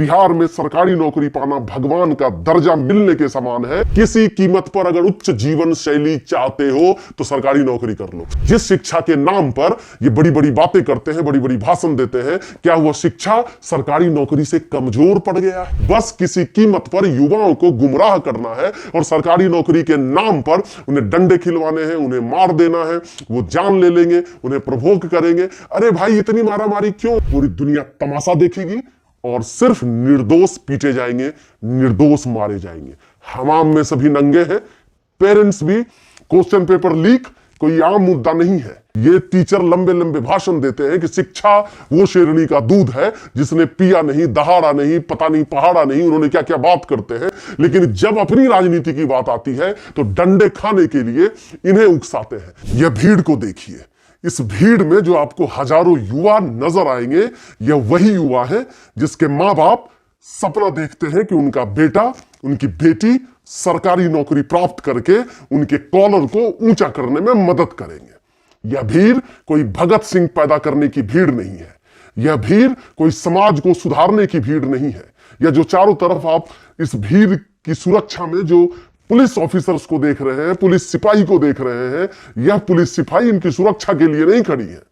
बिहार में सरकारी नौकरी पाना भगवान का दर्जा मिलने के समान है। किसी कीमत पर अगर उच्च जीवन शैली चाहते हो तो सरकारी नौकरी कर लो। जिस शिक्षा के नाम पर ये बड़ी बड़ी बातें करते हैं, बड़ी बड़ी भाषण देते हैं, क्या वह शिक्षा सरकारी नौकरी से कमजोर पड़ गया है? बस किसी कीमत पर युवाओं को गुमराह करना है और सरकारी नौकरी के नाम पर उन्हें डंडे खिलवाने हैं, उन्हें मार देना है, वो जान ले लेंगे, उन्हें प्रोवोक करेंगे। अरे भाई इतनी मारामारी क्यों? पूरी दुनिया तमाशा देखेगी और सिर्फ निर्दोष पीटे जाएंगे, निर्दोष मारे जाएंगे। हमाम में सभी नंगे हैं, पेरेंट्स भी। क्वेश्चन पेपर लीक कोई आम मुद्दा नहीं है। ये टीचर लंबे लंबे भाषण देते हैं कि शिक्षा वो शेरनी का दूध है जिसने पिया नहीं, दहाड़ा नहीं, पता नहीं पहाड़ा नहीं, उन्होंने क्या क्या बात करते हैं। लेकिन जब अपनी राजनीति की बात आती है तो डंडे खाने के लिए इन्हें उकसाते हैं। यह भीड़ को देखिए, इस भीड़ में जो आपको हजारों युवा नजर आएंगे, यह वही युवा है जिसके मां बाप सपना देखते हैं कि उनका बेटा, उनकी बेटी सरकारी नौकरी प्राप्त करके उनके कॉलर को ऊंचा करने में मदद करेंगे। यह भीड़ कोई भगत सिंह पैदा करने की भीड़ नहीं है। यह भीड़ कोई समाज को सुधारने की भीड़ नहीं है। यह जो चारों तरफ आप इस भीड़ की सुरक्षा में जो पुलिस ऑफिसर्स को देख रहे हैं, पुलिस सिपाही को देख रहे हैं, यह पुलिस सिपाही इनकी सुरक्षा के लिए नहीं खड़ी है,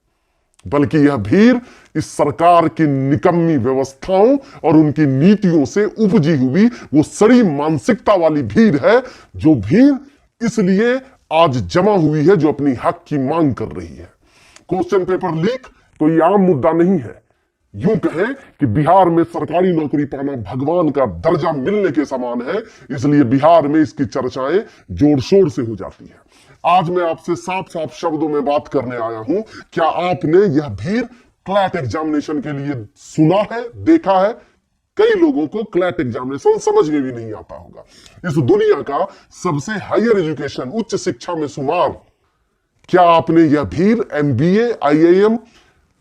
बल्कि यह भीड़ इस सरकार की निकम्मी व्यवस्थाओं और उनकी नीतियों से उपजी हुई वो सड़ी मानसिकता वाली भीड़ है। जो भीड़ इसलिए आज जमा हुई है, जो अपनी हक की मांग कर रही है। क्वेश्चन पेपर लीक कोई आम मुद्दा नहीं है। यूं कहें कि बिहार में सरकारी नौकरी पाना भगवान का दर्जा मिलने के समान है, इसलिए बिहार में इसकी चर्चाएं जोर शोर से हो जाती है। आज मैं आपसे साफ साफ शब्दों में बात करने आया हूं। क्या आपने यह भीड़ क्लैट एग्जामिनेशन के लिए सुना है, देखा है? कई लोगों को क्लैट एग्जामिनेशन समझ में भी नहीं आता होगा। इस दुनिया का सबसे हायर एजुकेशन, उच्च शिक्षा में शुमार, क्या आपने यह भीड़ MBA IIM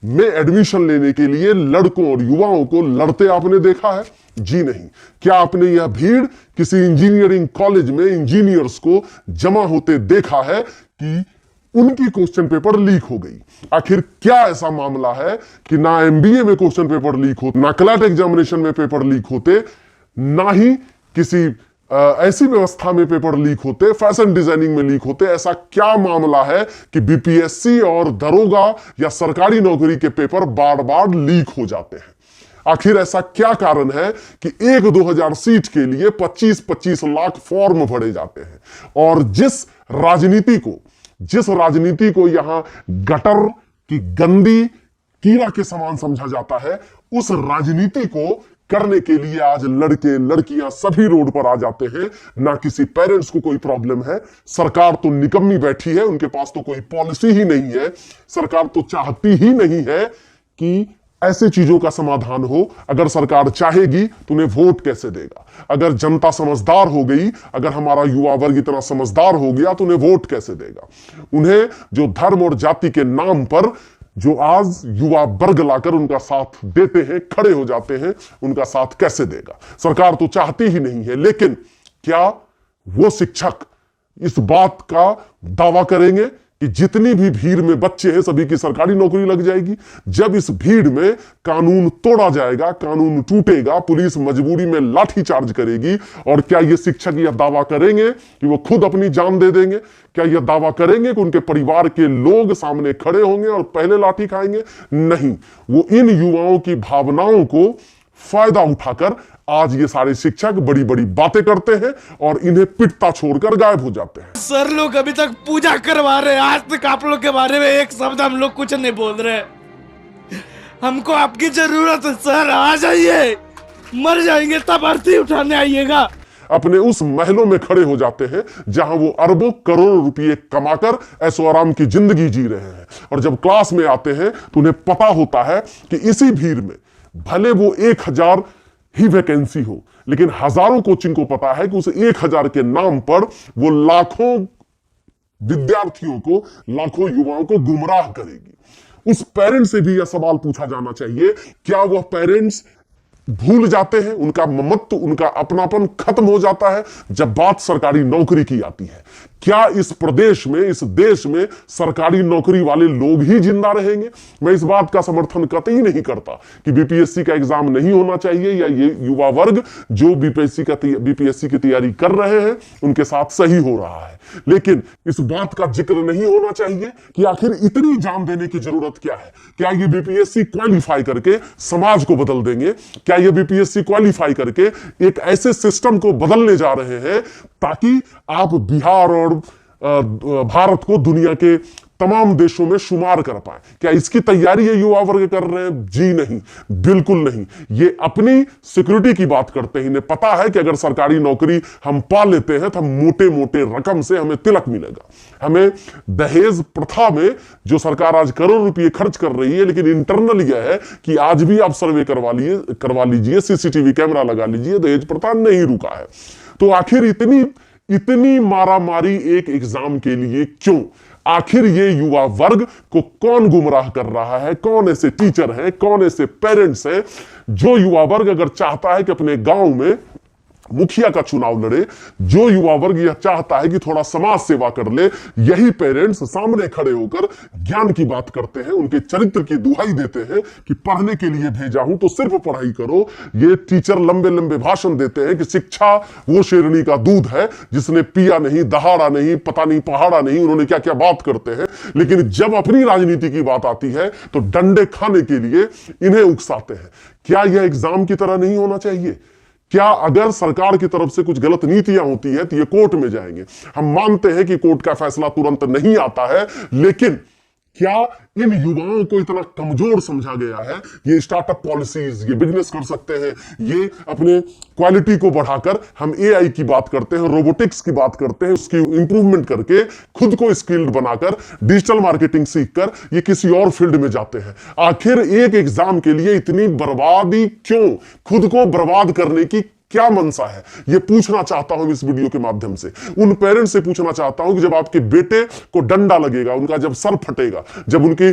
में एडमिशन लेने के लिए लड़कों और युवाओं को लड़ते आपने देखा है? जी नहीं। क्या आपने यह भीड़ किसी इंजीनियरिंग कॉलेज में इंजीनियर्स को जमा होते देखा है कि उनकी क्वेश्चन पेपर लीक हो गई? आखिर क्या ऐसा मामला है कि ना MBA में क्वेश्चन पेपर लीक होते, ना क्लैट एग्जामिनेशन में पेपर लीक होते, ना ही किसी ऐसी व्यवस्था में पेपर लीक होते, फैशन डिजाइनिंग में लीक होते? ऐसा क्या मामला है कि BPSC और दरोगा या सरकारी नौकरी के पेपर बार बार लीक हो जाते हैं? आखिर ऐसा क्या कारण है कि 1-2 हजार सीट के लिए 25-25 लाख फॉर्म भरे जाते हैं? और जिस राजनीति को यहां गटर की गंदी कीड़ा के समान समझा जाता है, उस राजनीति को करने के लिए आज लड़के लड़कियां सभी रोड पर आ जाते हैं। ना किसी पेरेंट्स को कोई प्रॉब्लम है। सरकार तो निकम्मी बैठी है, उनके पास तो कोई पॉलिसी ही नहीं है। सरकार तो चाहती ही नहीं है कि ऐसे चीजों का समाधान हो। अगर सरकार चाहेगी तो उन्हें वोट कैसे देगा? अगर जनता समझदार हो गई, अगर हमारा युवा वर्ग इतना समझदार हो गया तो उन्हें वोट कैसे देगा? उन्हें जो धर्म और जाति के नाम पर जो आज युवा वर्ग लाकर उनका साथ देते हैं, खड़े हो जाते हैं, उनका साथ कैसे देगा? सरकार तो चाहती ही नहीं है। लेकिन क्या वो शिक्षक इस बात का दावा करेंगे कि जितनी भी भीड़ में बच्चे हैं सभी की सरकारी नौकरी लग जाएगी? जब इस भीड़ में कानून तोड़ा जाएगा, कानून टूटेगा, पुलिस मजबूरी में लाठी चार्ज करेगी, और क्या ये शिक्षक यह दावा करेंगे कि वो खुद अपनी जान दे देंगे? क्या यह दावा करेंगे कि उनके परिवार के लोग सामने खड़े होंगे और पहले लाठी खाएंगे? नहीं। वो इन युवाओं की भावनाओं को फायदा उठाकर आज ये सारे शिक्षक बड़ी बड़ी बातें करते हैं और इन्हें पिटता छोड़कर गायब हो जाते हैं। सर लोग अभी तक पूजा करवा रहे हैं, आज तक आप लोग के बारे में एक शब्द हम लोग कुछ नहीं बोल रहे। हमको आपकी जरूरत है सर, आ जाइए, मर जाएंगे तब अर्थी उठाने आइएगा। अपने उस महलों में खड़े हो जाते हैं जहां वो अरबों करोड़ों रुपए कमाकर ऐशो आराम की जिंदगी जी रहे हैं, और जब क्लास में आते हैं तो उन्हें पता होता है कि इसी भीड़ में भले वो 1000 ही वैकेंसी हो, लेकिन हजारों कोचिंग को पता है कि उस 1000 के नाम पर वो लाखों विद्यार्थियों को, लाखों युवाओं को गुमराह करेगी। उस पेरेंट्स से भी यह सवाल पूछा जाना चाहिए, क्या वह पेरेंट्स भूल जाते हैं, उनका ममत्व, उनका अपनापन खत्म हो जाता है जब बात सरकारी नौकरी की आती है? क्या इस प्रदेश में, इस देश में सरकारी नौकरी वाले लोग ही जिंदा रहेंगे? मैं इस बात का समर्थन कतई नहीं करता कि बीपीएससी का एग्जाम नहीं होना चाहिए या ये युवा वर्ग जो बीपीएससी की तैयारी कर रहे हैं उनके साथ सही हो रहा है, लेकिन इस बात का जिक्र नहीं होना चाहिए कि आखिर इतनी जान देने की जरूरत क्या है? क्या ये बीपीएससी क्वालिफाई करके समाज को बदल देंगे? क्या ये बीपीएससी क्वालिफाई करके एक ऐसे सिस्टम को बदलने जा रहे हैं ताकि आप बिहार और भारत को दुनिया के तमाम देशों में शुमार कर पाए? क्या इसकी तैयारी ये युवा वर्ग कर रहे हैं? जी नहीं, बिल्कुल नहीं। ये अपनी सिक्योरिटी की बात करते हैं। इन्हें पता है कि अगर सरकारी नौकरी हम पा लेते हैं तो हम मोटे मोटे रकम से हमें तिलक मिलेगा। हमें दहेज प्रथा में जो सरकार आज करोड़ रुपए खर्च कर रही है, लेकिन इंटरनल यह है कि आज भी आप सर्वे करवा लीजिए, सीसीटीवी कैमरा लगा लीजिए, दहेज प्रथा नहीं रुका है। तो आखिर इतनी मारामारी एक एग्जाम के लिए क्यों? आखिर ये युवा वर्ग को कौन गुमराह कर रहा है? कौन ऐसे टीचर हैं, कौन ऐसे पेरेंट्स हैं जो युवा वर्ग अगर चाहता है कि अपने गांव में मुखिया का चुनाव लड़े, जो युवा वर्ग यह चाहता है कि थोड़ा समाज सेवा कर ले, यही पेरेंट्स सामने खड़े होकर ज्ञान की बात करते हैं, उनके चरित्र की दुहाई देते हैं कि पढ़ने के लिए भेजा हूं तो सिर्फ पढ़ाई करो। ये टीचर लंबे लंबे भाषण देते हैं कि शिक्षा वो शेरनी का दूध है जिसने पिया नहीं, दहाड़ा नहीं, पता नहीं पहाड़ा नहीं, उन्होंने क्या क्या बात करते हैं। लेकिन जब अपनी राजनीति की बात आती है तो डंडे खाने के लिए इन्हें उकसाते हैं। क्या यह एग्जाम की तरह नहीं होना चाहिए? क्या अगर सरकार की तरफ से कुछ गलत नीतियां होती है तो ये कोर्ट में जाएंगे? हम मानते हैं कि कोर्ट का फैसला तुरंत नहीं आता है, लेकिन क्या इन युवाओं को इतना कमजोर समझा गया है? ये स्टार्टअप पॉलिसीज, ये बिजनेस कर सकते हैं, ये अपने क्वालिटी को बढ़ाकर हम एआई की बात करते हैं, रोबोटिक्स की बात करते हैं, उसकी इंप्रूवमेंट करके खुद को स्किल्ड बनाकर डिजिटल मार्केटिंग सीखकर ये किसी और फील्ड में जाते हैं। आखिर एक एग्जाम के लिए इतनी बर्बादी क्यों? खुद को बर्बाद करने की क्या मनसा है? ये पूछना चाहता हूं इस वीडियो के माध्यम से। उन पेरेंट्स से पूछना चाहता हूं कि जब आपके बेटे को डंडा लगेगा, उनका जब सर फटेगा, जब उनके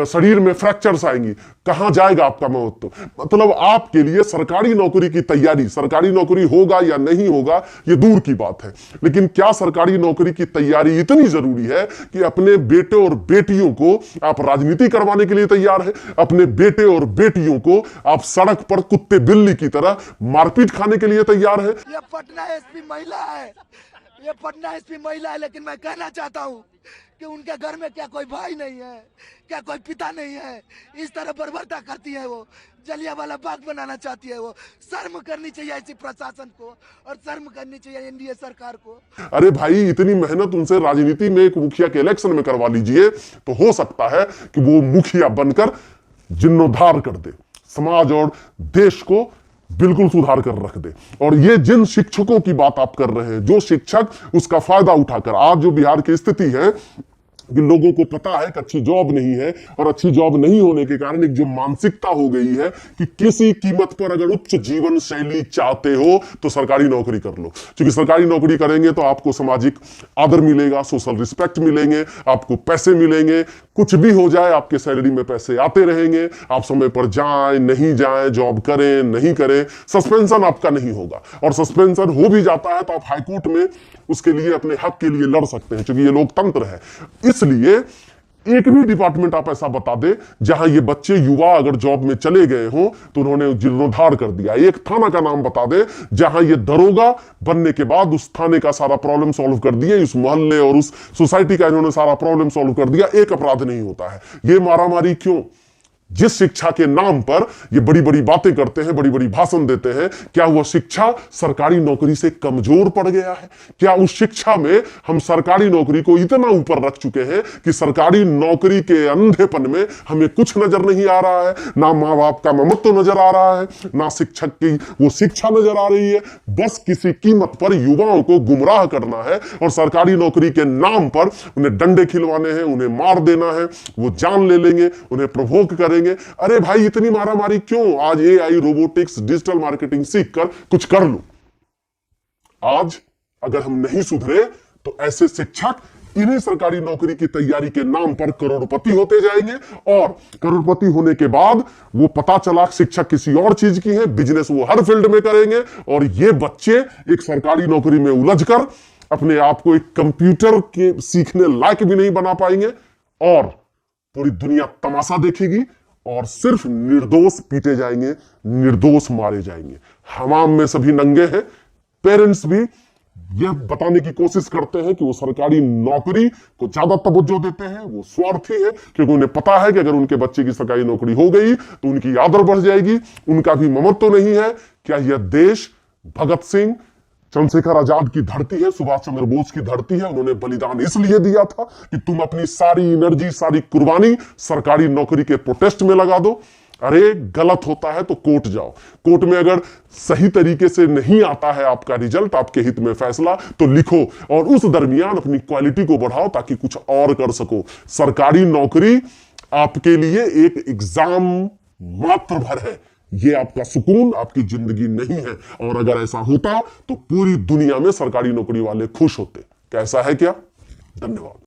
शरीर में फ्रैक्चर्स आएंगी, कहां जाएगा आपका महत्व? मतलब आपके लिए सरकारी नौकरी की तैयारी, सरकारी नौकरी होगा या नहीं होगा ये दूर की बात है, लेकिन क्या सरकारी नौकरी की तैयारी इतनी जरूरी है कि अपने बेटे और बेटियों को आप राजनीति करवाने के लिए तैयार है? अपने बेटे और बेटियों को आप सड़क पर कुत्ते बिल्ली की तरह मारपीट खाने के लिए तैयार है? ये पटना एसपी महिला है, ये पटना एसपी महिला है, लेकिन मैं कहना चाहता हूँ कि उनके घर में क्या कोई भाई नहीं है, क्या कोई पिता नहीं है? इस तरह बर्बरता करती है, वो जलियांवाला बाग बनाना चाहती है। वो शर्म करनी चाहिए ऐसी प्रशासन को, और शर्म करनी चाहिए एनडीए सरकार को। अरे भाई, इतनी मेहनत उनसे राजनीति में एक मुखिया के इलेक्शन में करवा लीजिए तो हो सकता है कि वो मुखिया बनकर जीर्णोद्धार कर दे, समाज और देश को बिल्कुल सुधार कर रख दे। और ये जिन शिक्षकों की बात आप कर रहे हैं, जो शिक्षक उसका फायदा उठाकर, आज जो बिहार की स्थिति है कि लोगों को पता है कि अच्छी जॉब नहीं है, और अच्छी जॉब नहीं होने के कारण एक जो मानसिकता हो गई है कि किसी कीमत पर अगर उच्च जीवन शैली चाहते हो तो सरकारी नौकरी कर लो, क्योंकि सरकारी नौकरी करेंगे तो आपको सामाजिक आदर मिलेगा, सोशल रिस्पेक्ट मिलेंगे, आपको पैसे मिलेंगे, कुछ भी हो जाए आपके सैलरी में पैसे आते रहेंगे, आप समय पर जाएं नहीं जाएं, जॉब करें नहीं करें, सस्पेंशन आपका नहीं होगा। और सस्पेंशन हो भी जाता है तो आप हाईकोर्ट में उसके लिए, अपने हक के लिए लड़ सकते हैं, क्योंकि ये लोकतंत्र है। इसलिए एक भी डिपार्टमेंट आप ऐसा बता दे जहां ये बच्चे युवा अगर जॉब में चले गए हो तो उन्होंने जीर्णोद्धार कर दिया। एक थाना का नाम बता दे जहां ये दरोगा बनने के बाद उस थाने का सारा प्रॉब्लम सॉल्व कर दिया, उस मोहल्ले और उस सोसाइटी का इन्होंने सारा प्रॉब्लम सॉल्व कर दिया, एक अपराध नहीं होता है। ये मारामारी क्यों? जिस शिक्षा के नाम पर ये बड़ी बड़ी बातें करते हैं, बड़ी बड़ी भाषण देते हैं, क्या वह शिक्षा सरकारी नौकरी से कमजोर पड़ गया है? क्या उस शिक्षा में हम सरकारी नौकरी को इतना ऊपर रख चुके हैं कि सरकारी नौकरी के अंधेपन में हमें कुछ नजर नहीं आ रहा है? ना माँ बाप का ममत्व नजर आ रहा है, ना शिक्षक की वो शिक्षा नजर आ रही है, बस किसी कीमत पर युवाओं को गुमराह करना है और सरकारी नौकरी के नाम पर उन्हें डंडे खिलवाने हैं, उन्हें मार देना है, वो जान ले लेंगे, उन्हें प्रोवोक करेंगे। अरे भाई, इतनी मारामारी क्यों? आज एआई, रोबोटिक्स, डिजिटल मार्केटिंग सीखकर कुछ कर लो। आज अगर हम नहीं सुधरे तो ऐसे शिक्षक इन्हीं सरकारी नौकरी की तैयारी के नाम पर करोड़पति होते जाएंगे, और करोड़पति होने के बाद वो पता चला शिक्षक किसी और चीज की है, बिजनेस वो हर फील्ड में करेंगे, और ये बच्चे एक सरकारी नौकरी में उलझकर अपने आप को एक कंप्यूटर के सीखने लायक भी नहीं बना पाएंगे, और पूरी दुनिया तमाशा देखेगी और सिर्फ निर्दोष पीटे जाएंगे, निर्दोष मारे जाएंगे। हमाम में सभी नंगे हैं। पेरेंट्स भी यह बताने की कोशिश करते हैं कि वो सरकारी नौकरी को ज्यादा तवज्जो देते हैं, वो स्वार्थी है, क्योंकि उन्हें पता है कि अगर उनके बच्चे की सरकारी नौकरी हो गई तो उनकी आदर बढ़ जाएगी, उनका भी ममत्व तो नहीं है। क्या यह देश भगत सिंह, चंद्रशेखर आजाद की धरती है, सुभाष चंद्र बोस की धरती है? उन्होंने बलिदान इसलिए दिया था कि तुम अपनी सारी एनर्जी, सारी कुर्बानी सरकारी नौकरी के प्रोटेस्ट में लगा दो। अरे गलत होता है तो कोर्ट जाओ, कोर्ट में अगर सही तरीके से नहीं आता है आपका रिजल्ट, आपके हित में फैसला, तो लिखो और उस दरमियान अपनी क्वालिटी को बढ़ाओ ताकि कुछ और कर सको। सरकारी नौकरी आपके लिए एक एग्जाम मात्र भर है, ये आपका सुकून, आपकी जिंदगी नहीं है। और अगर ऐसा होता तो पूरी दुनिया में सरकारी नौकरी वाले खुश होते। कैसा है क्या? धन्यवाद।